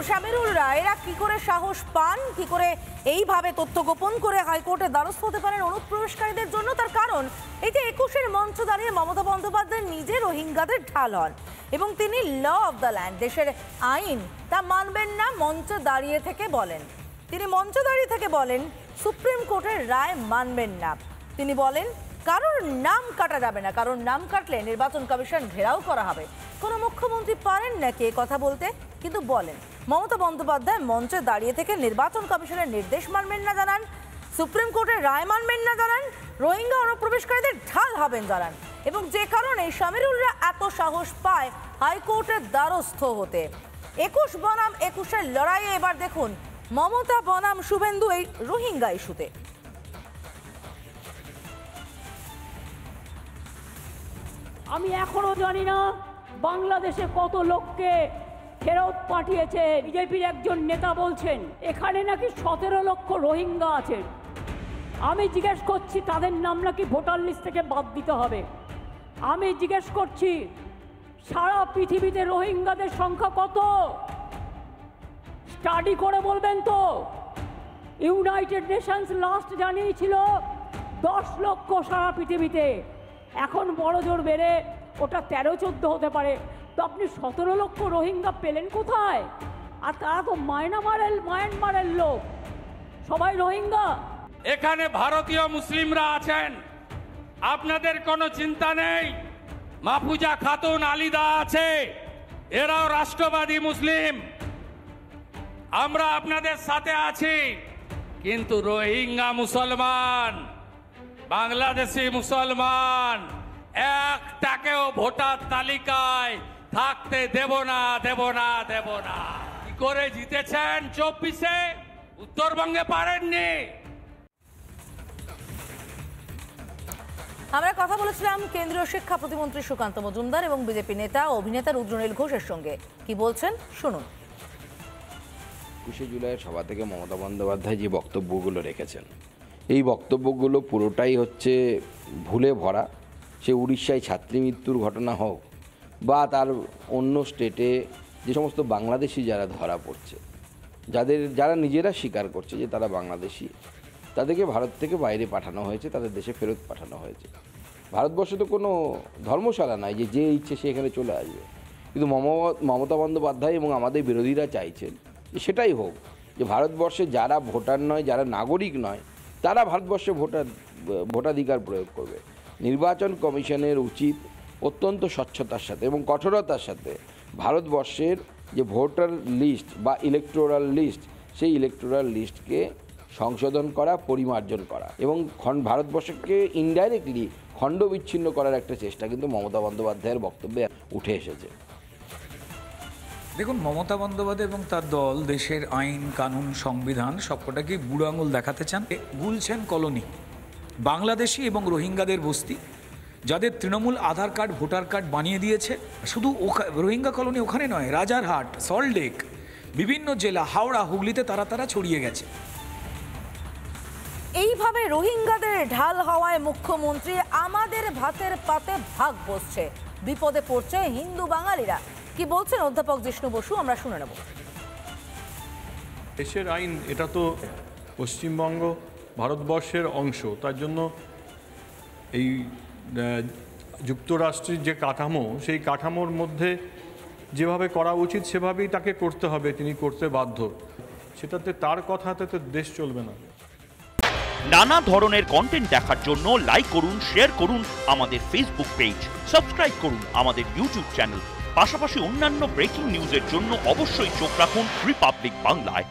শামিরুলরা এরা কি করে সাহস পান, কি করে এইভাবে তথ্য গোপন করে হাইকোর্টের দ্বারস্থ হতে পারেন অনুপ্রবেশকারীদের জন্য? তার কারণ এই যে ২১-এর মঞ্চ দাঁড়িয়ে মমতা বন্দ্যোপাধ্যায় নিজে রোহিঙ্গাদের ঢাল হন এবং তিনি ল অফ দ্য ল্যান্ড, দেশের আইন, তা মানবেন না। মঞ্চে দাঁড়িয়ে থেকে বলেন, তিনি মঞ্চে দাঁড়িয়ে থেকে বলেন সুপ্রিম কোর্টের রায় মানবেন না। তিনি বলেন কারোর নাম কাটা যাবে না, কারণ নাম কাটলে নির্বাচন কমিশন ঘেরাও করা হবে। কোনো মুখ্যমন্ত্রী পারেন নাকি এ কথা বলতে? কিন্তু বলেন। মমতা বন্দ্যোপাধ্যায় মঞ্চে দাঁড়িয়ে থেকে নির্বাচন কমিশনের নির্দেশ মানবেন না জানান, সুপ্রিম কোর্টের রায় মানবেন না জানান, রোহিঙ্গা অনুপ্রবেশকারীদের ঢাল হবেন জানান, এবং যে কারণে শামিরুলরা এত সাহস পায় হাইকোর্টের দ্বারস্থ হতে। ২১ বনাম ২১-এর লড়াইয়ে এবার দেখুন মমতা বনাম শুভেন্দু এই রোহিঙ্গা ইস্যুতে। আমি এখনো জানি না বাংলাদেশে কত লোককে ফেরত পাঠিয়েছে। বিজেপির একজন নেতা বলছেন এখানে নাকি ১৭ লক্ষ রোহিঙ্গা আছেন। আমি জিজ্ঞেস করছি তাদের নাম নাকি ভোটার লিস্ট থেকে বাদ দিতে হবে। আমি জিজ্ঞেস করছি সারা পৃথিবীতে রোহিঙ্গাদের সংখ্যা কত? স্টাডি করে বলবেন তো। ইউনাইটেড নেশনস লাস্ট জানিয়েছিল ১০ লক্ষ সারা পৃথিবীতে, এখন বড় জোর বেড়ে ওটা ১৩-১৪ হতে পারে। তো আপনি ১৭ লক্ষ রোহিঙ্গা পেলেন কোথায়? আর তারা তো মায়ানমারের লোক, সবাই রোহিঙ্গা। এখানে ভারতীয় মুসলিমরা আছেন, আপনাদের কোনো চিন্তা নেই। মাহফুজা খাতুন আলিদা আছে, এরাও রাষ্ট্রবাদী মুসলিম, আমরা আপনাদের সাথে আছি। কিন্তু রোহিঙ্গা মুসলমান, বাংলাদেশি মুসলমান একটাকেও ভোটার তালিকায় থাকতে দেব না, দেব না, দেব না। কি করে জিতেছেন ২৪-এ? উত্তরবঙ্গে পারেননি। আমরা কথা বলেছিলাম কেন্দ্রীয় শিক্ষা প্রতিমন্ত্রী সুকান্ত মজুমদার এবং বিজেপি নেতা ও অভিনেতা রুদ্রনীল ঘোষের সঙ্গে। কি বলছেন শুনুন। ২১শে জুলাইয়ের সভা থেকে মমতা বন্দ্যোপাধ্যায় যে বক্তব্যগুলো রেখেছেন, এই বক্তব্যগুলো পুরোটাই হচ্ছে ভুলে ভরা। সে উড়িষ্যায় ছাত্রী মৃত্যুর ঘটনা হোক বা তার অন্য স্টেটে যে সমস্ত বাংলাদেশি যারা ধরা পড়ছে, যারা নিজেরা স্বীকার করছে যে তারা বাংলাদেশি, তাদেরকে ভারত থেকে বাইরে পাঠানো হয়েছে, তাদের দেশে ফেরত পাঠানো হয়েছে। ভারতবর্ষে তো কোনো ধর্মশালা নাই যে ইচ্ছে সে এখানে চলে আসবে। কিন্তু মমতা বন্দ্যোপাধ্যায় এবং আমাদের বিরোধীরা চাইছেন যে সেটাই হোক, যে ভারতবর্ষে যারা ভোটার নয়, যারা নাগরিক নয়, তারা ভারতবর্ষে ভোটাধিকার প্রয়োগ করবে। নির্বাচন কমিশনের উচিত অত্যন্ত স্বচ্ছতার সাথে এবং কঠোরতার সাথে ভারতবর্ষের যে ভোটার লিস্ট বা ইলেকটোরাল লিস্ট, সেই ইলেকটোরাল লিস্টকে সংশোধন করা, পরিমার্জন করা এবং ভারতবর্ষকে ইনডাইরেক্টলি খণ্ড বিচ্ছিন্ন করার একটা চেষ্টা কিন্তু মমতা বন্দ্যোপাধ্যায়ের বক্তব্যে উঠে এসেছে। দেখুন, মমতা বন্দ্যোপাধ্যায় এবং তার দল দেশের আইন কানুন সংবিধান সবকটাকে বুড়ো আঙুল দেখাতে চান। গুলশান কলোনি বাংলাদেশি এবং রোহিঙ্গাদের বস্তি, যাদের তৃণমূল আধার কার্ড ভোটার কার্ড বানিয়ে দিয়েছে। শুধু রোহিঙ্গা কলোনি ওখানে নয়, রাজারহাট, সল্টলেক, বিভিন্ন জেলা, হাওড়া, হুগলিতে তারা ছড়িয়ে গেছে। এইভাবে রোহিঙ্গাদের ঢাল হওয়ায় মুখ্যমন্ত্রী আমাদের ভাতের পাতে ভাগ বসছে, বিপদে পড়ছে হিন্দু বাঙালিরা। কি বলছেন অধ্যাপক জিষ্ণু বসু, আমরা শুনে নেব। দেশের আইন, এটা তো পশ্চিমবঙ্গ ভারতবর্ষের অংশ, তার জন্য এই যুক্তরাষ্ট্রের যে কাঠামো, সেই কাঠামোর মধ্যে যেভাবে করা উচিত সেভাবেই তাকে করতে হবে, তিনি করতে বাধ্য। সেটাতে তার কথাতে তো দেশ চলবে না। নানা ধরনের কন্টেন্ট দেখার জন্য লাইক করুন, শেয়ার করুন আমাদের ফেসবুক পেজ, সাবস্ক্রাইব করুন আমাদের ইউটিউব চ্যানেল। পাশাপাশি অন্যান্য ব্রেকিং নিউজের জন্য অবশ্যই চোখ রাখুন রিপাবলিক বাংলায়।